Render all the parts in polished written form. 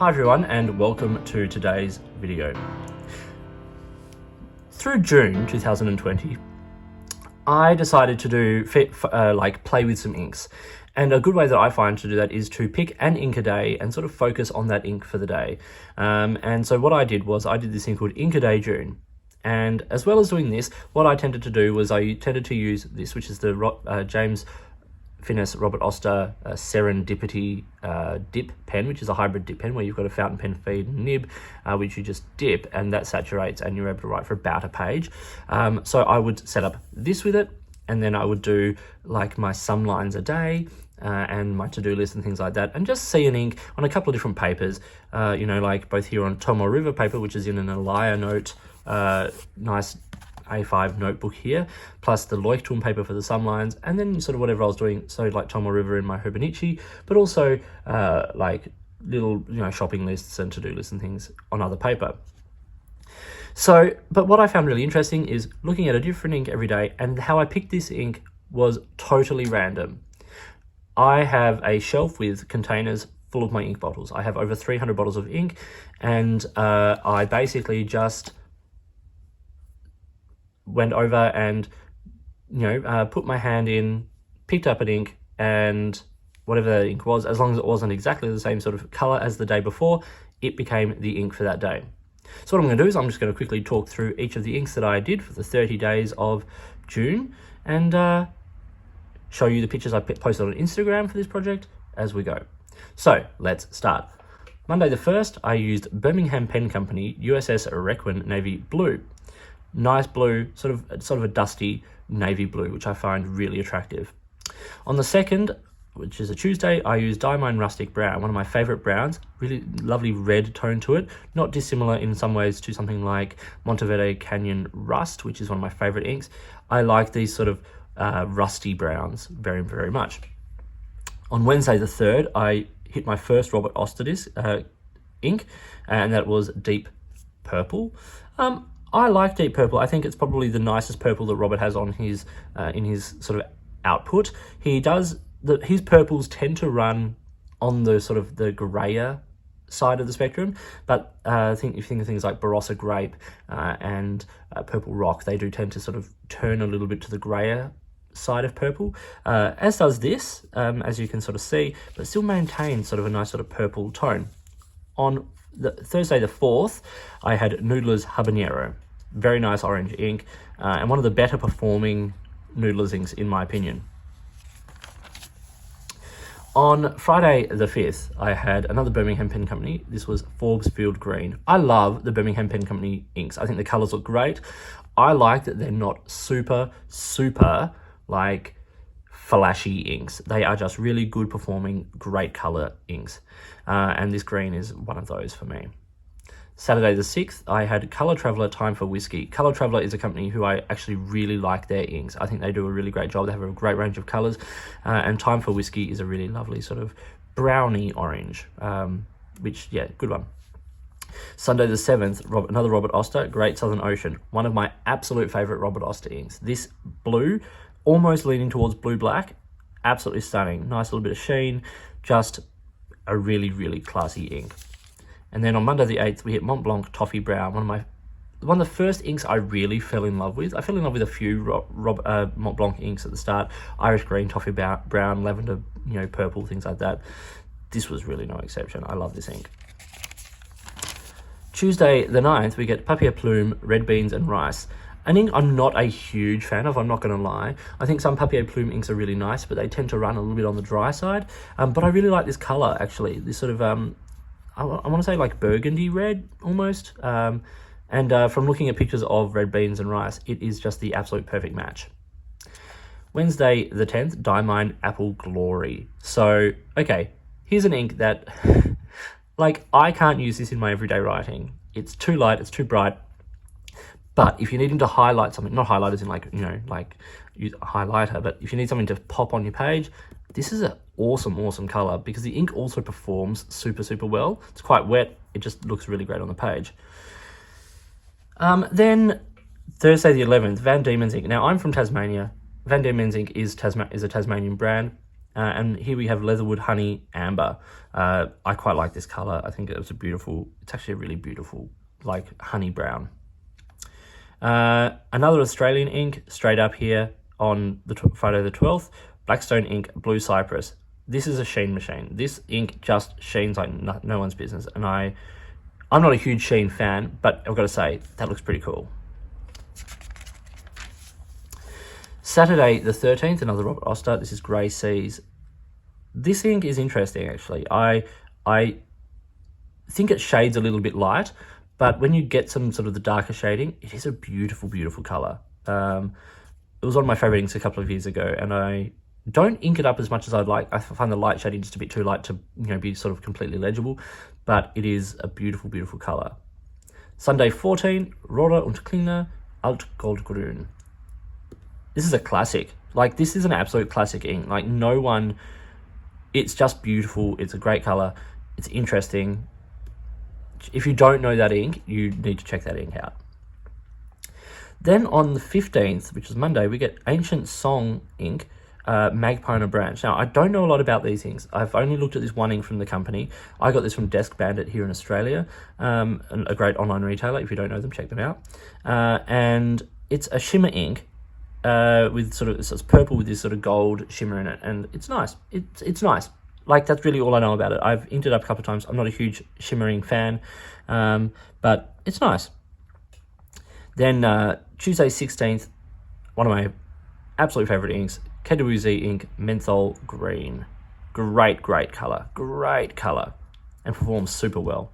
Hi everyone and welcome to today's video. Through June 2020, I decided to do play with some inks. And a good way that I find to do that is to pick an ink a day and sort of focus on that ink for the day. And so what I did was I did this thing called Ink a Day June. And as well as doing this, what I tended to do was I tended to use this, which is the James Finnis Robert Oster Serendipity dip pen, which is a hybrid dip pen where you've got a fountain pen feed nib, which you just dip and that saturates and you're able to write for about a page. So I would set up this with it, and then I would do like my some lines a day and my to-do list and things like that, and just see an ink on a couple of different papers, like both here on Tomoe River paper, which is in an Elia note, nice A5 notebook here, plus the Leuchtturm paper for the sum lines, and then sort of whatever I was doing, so like Tomoe River in my Hobonichi, but also like little shopping lists and to-do lists and things on other paper. So, but what I found really interesting is looking at a different ink every day, and how I picked this ink was totally random. I have a shelf with containers full of my ink bottles. I have over 300 bottles of ink, and I basically just went over and put my hand in, picked up an ink, and whatever that ink was, as long as it wasn't exactly the same sort of color as the day before, it became the ink for that day. So what I'm going to do is I'm just going to quickly talk through each of the inks that I did for the 30 days of June, and show you the pictures I posted on Instagram for this project as we go. So let's start. Monday the 1st, I used Birmingham Pen Company USS Requin Navy Blue. Nice blue, sort of a dusty navy blue, which I find really attractive. On the 2nd, which is a Tuesday, I used Diamine Rustic Brown, one of my favorite browns, really lovely red tone to it, not dissimilar in some ways to something like Monteverde Canyon Rust, which is one of my favorite inks. I like these sort of rusty browns very, very much. On Wednesday the 3rd, I hit my first Robert Oster ink, and that was Deep Purple. I like Deep Purple. I think it's probably the nicest purple that Robert has on his in his sort of output. His purples tend to run on the sort of the grayer side of the spectrum, but I think if you think of things like Barossa Grape and Purple Rock, they do tend to sort of turn a little bit to the grayer side of purple, as does this, as you can sort of see, but still maintains sort of a nice sort of purple tone. On the Thursday the 4th, I had Noodler's Habanero. Very nice orange ink, and one of the better performing Noodler's inks in my opinion. On Friday the 5th, I had another Birmingham Pen Company. This was Forbes Field Green. I love the Birmingham Pen Company inks. I think the colours look great. I like that they're not super like flashy inks. They are just really good performing, great colour inks. And this green is one of those for me. Saturday the 6th, I had Colour Traveller Time for Whiskey. Colour Traveller is a company who I actually really like their inks. I think they do a really great job. They have a great range of colours. And Time for Whiskey is a really lovely sort of browny orange, which, yeah, good one. Sunday the 7th, another Robert Oster, Great Southern Ocean. One of my absolute favourite Robert Oster inks. This blue, almost leaning towards blue-black, absolutely stunning. Nice little bit of sheen, just a really, really classy ink. And then on Monday the 8th, we hit Mont Blanc Toffee Brown, one of the first inks I really fell in love with. I fell in love with a few Mont Blanc inks at the start. Irish Green, Toffee Brown, Lavender, purple, things like that. This was really no exception. I love this ink. Tuesday the 9th, we get Papier Plume, Red Beans and Rice. An ink I'm not a huge fan of, I'm not going to lie. I think some Papier Plume inks are really nice, but they tend to run a little bit on the dry side. But I really like this colour, actually. This sort of, I want to say like burgundy red, almost. And from looking at pictures of Red Beans and Rice, it is just the absolute perfect match. Wednesday the 10th, Diamine Apple Glory. So, okay, here's an ink that, like, I can't use this in my everyday writing. It's too light, it's too bright. But if you're needing to highlight something, not highlight as in like, like use a highlighter, but if you need something to pop on your page, this is an awesome color because the ink also performs super well. It's quite wet. It just looks really great on the page. Then Thursday the 11th, Van Diemen's ink. Now I'm from Tasmania. Van Diemen's ink is a Tasmanian brand. And here we have Leatherwood Honey Amber. I quite like this color. I think it's actually a really beautiful, like honey brown. Another Australian ink straight up here on the Friday the 12th, Blackstone Ink Blue Cypress. This is a sheen machine. This ink just sheens like no one's business. And I'm not a huge sheen fan, but I've got to say, that looks pretty cool. Saturday the 13th, another Robert Oster. This is Grey Seas. This ink is interesting, actually. I think it shades a little bit light, but when you get some sort of the darker shading, it is a beautiful, beautiful colour. It was one of my favourite inks a couple of years ago, and I don't ink it up as much as I'd like. I find the light shading just a bit too light to be sort of completely legible, but it is a beautiful, beautiful colour. Sunday 14, Rohrer und Klingner Altgoldgrün. This is a classic. Like, this is an absolute classic ink. Like, it's just beautiful. It's a great colour. It's interesting. If you don't know that ink, you need to check that ink out. Then on the 15th, which is Monday, we get Ancient Song ink, Magpie on a Branch. Now, I don't know a lot about these things. I've only looked at this one ink from the company. I got this from Desk Bandit here in Australia, a great online retailer. If you don't know them, check them out. And it's a shimmer ink with it's purple with this sort of gold shimmer in it, and it's nice. It's nice. Like, that's really all I know about it. I've inked it up a couple of times. I'm not a huge shimmering fan, but it's nice. Then Tuesday 16th, one of my absolute favourite inks, KWZ ink Menthol Green. Great colour. Great colour. And performs super well.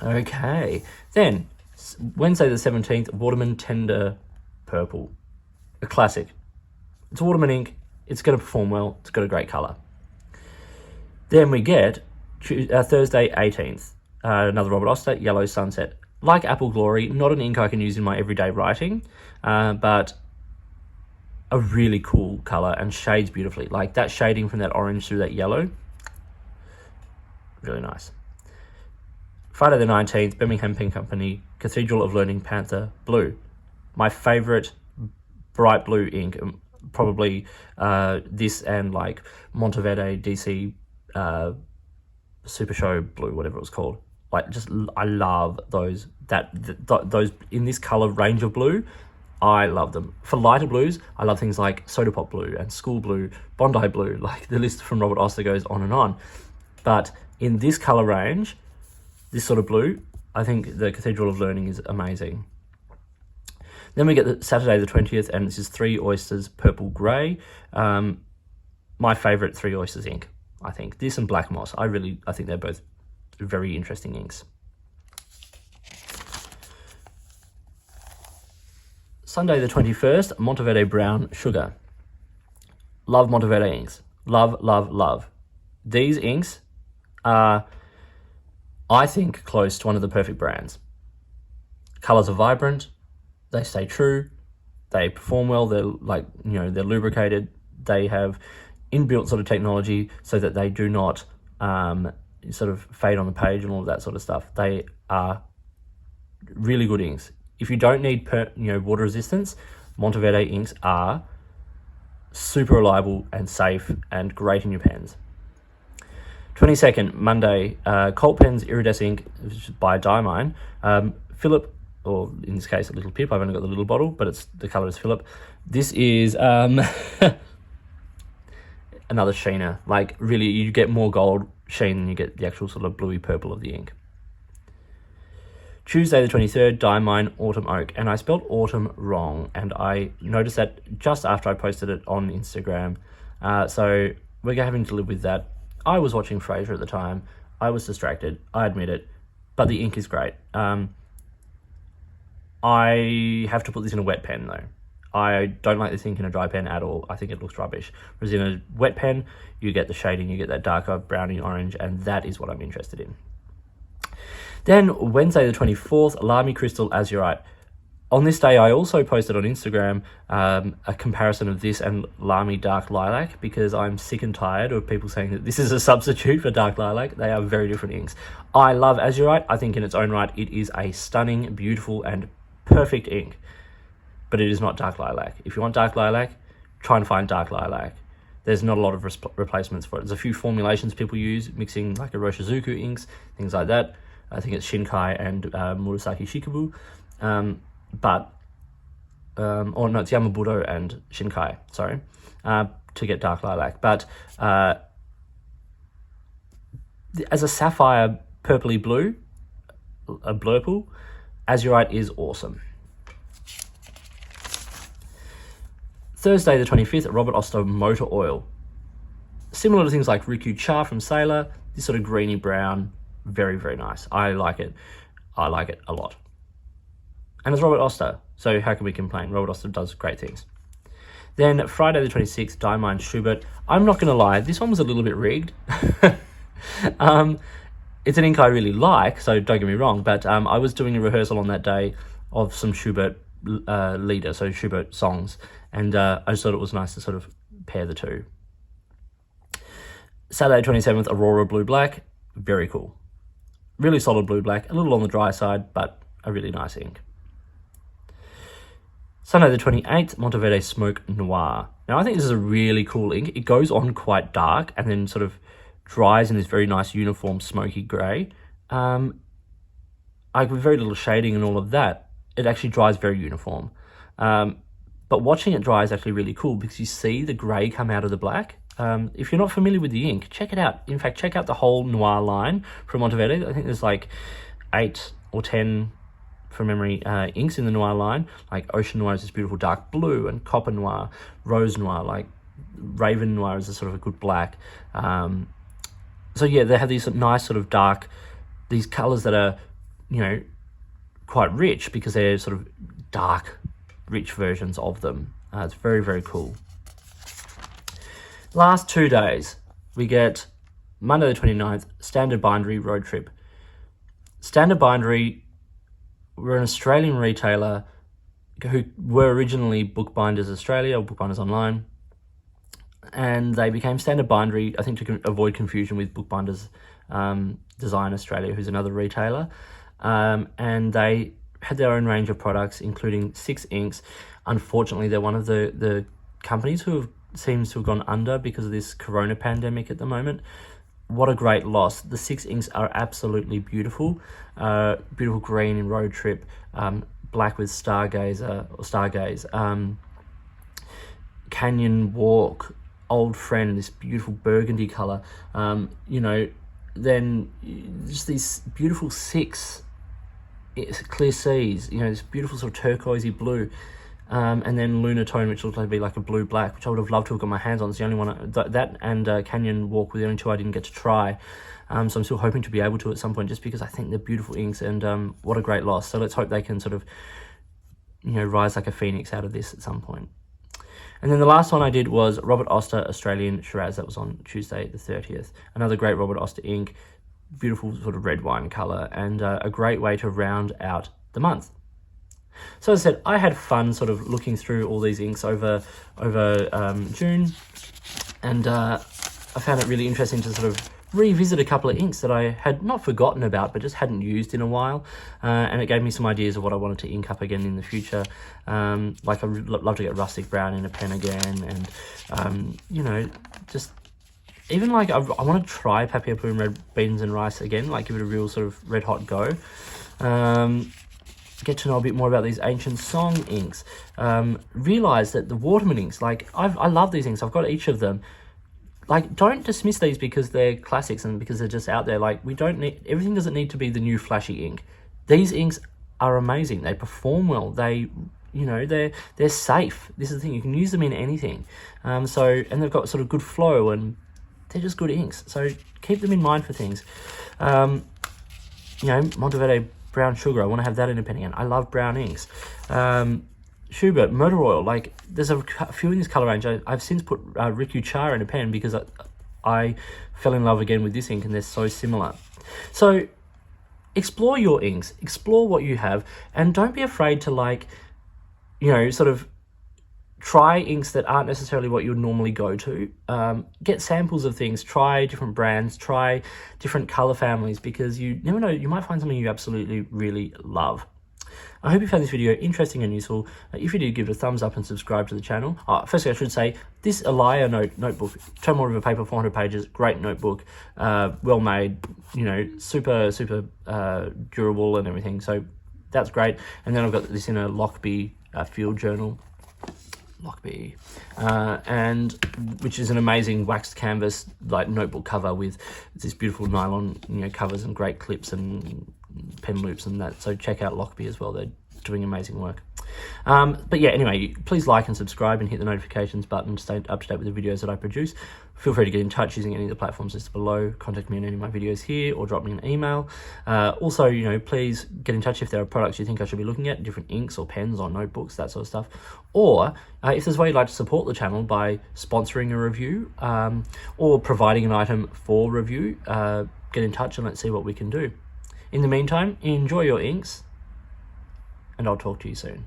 Okay. Then, Wednesday the 17th, Waterman Tender Purple. A classic. It's a Waterman ink. It's going to perform well. It's got a great colour. Then we get Thursday 18th, another Robert Oster, Yellow Sunset. Like Apple Glory, not an ink I can use in my everyday writing, but a really cool colour and shades beautifully. Like, that shading from that orange through that yellow, really nice. Friday the 19th, Birmingham Pen Company, Cathedral of Learning Panther Blue. My favourite bright blue ink, probably this and like Monteverde DC Super Show Blue, whatever it was called. Like, I love those. Those in this color range of blue, I love them. For lighter blues, I love things like Soda Pop Blue and School Blue, Bondi Blue. Like, the list from Robert Oster goes on and on. But in this color range, this sort of blue, I think the Cathedral of Learning is amazing. Then we get the Saturday the 20th, and this is Three Oysters Purple Grey. My favourite Three Oysters ink, I think. This and Black Moss. I think they're both very interesting inks. Sunday the 21st, Monteverde Brown Sugar. Love Monteverde inks. Love. These inks are, I think, close to one of the perfect brands. Colours are vibrant. They stay true. They perform well. They're they're lubricated. They have inbuilt sort of technology so that they do not sort of fade on the page and all of that sort of stuff. They are really good inks. If you don't need water resistance, Monteverde inks are super reliable and safe and great in your pens. 22nd, Monday, Colt Pens Iridescent ink, which is by Diamine. Philip, or in this case, a little Pip. I've only got the little bottle, but the colour is Philip. This is another sheener. Like, really, you get more gold sheen than you get the actual sort of bluey purple of the ink. Tuesday the 23rd, Diamine Autumn Oak. And I spelled autumn wrong, and I noticed that just after I posted it on Instagram. So we're having to live with that. I was watching Frasier at the time. I was distracted. I admit it. But the ink is great. I have to put this in a wet pen, though. I don't like this ink in a dry pen at all. I think it looks rubbish. Whereas in a wet pen, you get the shading, you get that darker browny orange, and that is what I'm interested in. Then Wednesday the 24th, Lamy Crystal Azurite. On this day, I also posted on Instagram a comparison of this and Lamy Dark Lilac, because I'm sick and tired of people saying that this is a substitute for Dark Lilac. They are very different inks. I love Azurite. I think in its own right, it is a stunning, beautiful, and perfect ink. But it is not Dark Lilac. If you want Dark Lilac, try and find Dark Lilac. there's not a lot of replacements for it. There's a few formulations people use, mixing like Iroshizuku inks, things like that. I think it's Shinkai and Murasaki Shikabu. Or no, it's Yamabudo and Shinkai, sorry, to get Dark Lilac. But as a sapphire purpley blue, a blurple, Azurite is awesome. Thursday the 25th, Robert Oster Motor Oil. Similar to things like Riku Cha from Sailor, this sort of greeny brown, very, very nice. I like it. I like it a lot. And it's Robert Oster, so how can we complain? Robert Oster does great things. Then Friday the 26th, Diamond Schubert. I'm not going to lie, this one was a little bit rigged. It's an ink I really like, so don't get me wrong, but I was doing a rehearsal on that day of some Schubert leader, so Schubert songs, and I just thought it was nice to sort of pair the two. Saturday 27th, Aurora Blue Black, very cool. Really solid blue black, a little on the dry side, but a really nice ink. Sunday the 28th, Monteverde Smoke Noir. Now I think this is a really cool ink. It goes on quite dark and then sort of dries in this very nice uniform smoky grey. With very little shading and all of that, it actually dries very uniform. But watching it dry is actually really cool because you see the grey come out of the black. If you're not familiar with the ink, check it out. In fact, check out the whole Noir line from Monteverde. I think there's like 8 or 10, from memory, inks in the Noir line. Like Ocean Noir is this beautiful dark blue, and Copper Noir, Rose Noir, like Raven Noir is a sort of a good black. So yeah, they have these nice sort of dark, these colours that are, you know, quite rich because they're sort of dark, rich versions of them. It's very, very cool. Last 2 days, we get Monday the 29th, Standard Bindery Road Trip. Standard Bindery were an Australian retailer who were originally Bookbinders Australia or Bookbinders Online, and they became Standard Bindery, I think, to avoid confusion with Bookbinders Design Australia, who's another retailer. And they had their own range of products, including 6 inks. Unfortunately, they're one of the companies who seems to have gone under because of this corona pandemic at the moment. What a great loss. The 6 inks are absolutely beautiful. Beautiful green in Road Trip, black with Stargaze, Canyon Walk, Old Friend, this beautiful burgundy colour. Then just these beautiful 6 Clear Seas, this beautiful sort of turquoisey blue. And then Lunar Tone, which looks like to be like a blue-black, which I would have loved to have got my hands on. It's the only one, that and Canyon Walk were the only 2 I didn't get to try. So I'm still hoping to be able to at some point, just because I think they're beautiful inks, and what a great loss. So let's hope they can sort of, rise like a phoenix out of this at some point. And then the last one I did was Robert Oster Australian Shiraz. That was on Tuesday the 30th. Another great Robert Oster ink, beautiful sort of red wine colour, and a great way to round out the month. So as I said, I had fun sort of looking through all these inks over June, and I found it really interesting to sort of revisit a couple of inks that I had not forgotten about, but just hadn't used in a while, and it gave me some ideas of what I wanted to ink up again in the future. Like I'd love to get Rustic Brown in a pen again, and just even like I want to try Papier Plume Red Beans and Rice again, like give it a real sort of red hot go. Get to know a bit more about these ancient song inks. Realize that the Waterman inks, like I love these inks. I've got each of them. Like, don't dismiss these because they're classics and because they're just out there. Like, everything doesn't need to be the new flashy ink. These inks are amazing. They perform well. They're safe. This is the thing. You can use them in anything. And they've got sort of good flow, and they're just good inks. So keep them in mind for things. Monteverde Brown Sugar, I want to have that in a pen again. I love brown inks. Schubert, Motor Oil, like there's a few in this colour range. I've since put Riku Cha in a pen because I fell in love again with this ink, and they're so similar. So explore your inks, explore what you have, and don't be afraid to sort of try inks that aren't necessarily what you would normally go to. Get samples of things, try different brands, try different colour families, because you never know, you might find something you absolutely really love. I hope you found this video interesting and useful. If you did, give it a thumbs up and subscribe to the channel. Firstly, I should say, this Elia notebook, Tomahawk River paper, 400 pages, great notebook, well made, you know, super durable and everything. So that's great. And then I've got this in a Lockbee field journal. Lockbee, and which is an amazing waxed canvas like notebook cover with this beautiful nylon, you know, covers and great clips and pen loops and that. So check out Lockbee as well; they're doing amazing work. But yeah, anyway, please like and subscribe and hit the notifications button to stay up to date with the videos that I produce. Feel free to get in touch using any of the platforms listed below. Contact me on any of my videos here or drop me an email. Also, you know, please get in touch if there are products you think I should be looking at, different inks or pens or notebooks, that sort of stuff. Or if there's a way you'd like to support the channel by sponsoring a review or providing an item for review, get in touch and let's see what we can do. In the meantime, enjoy your inks, and I'll talk to you soon.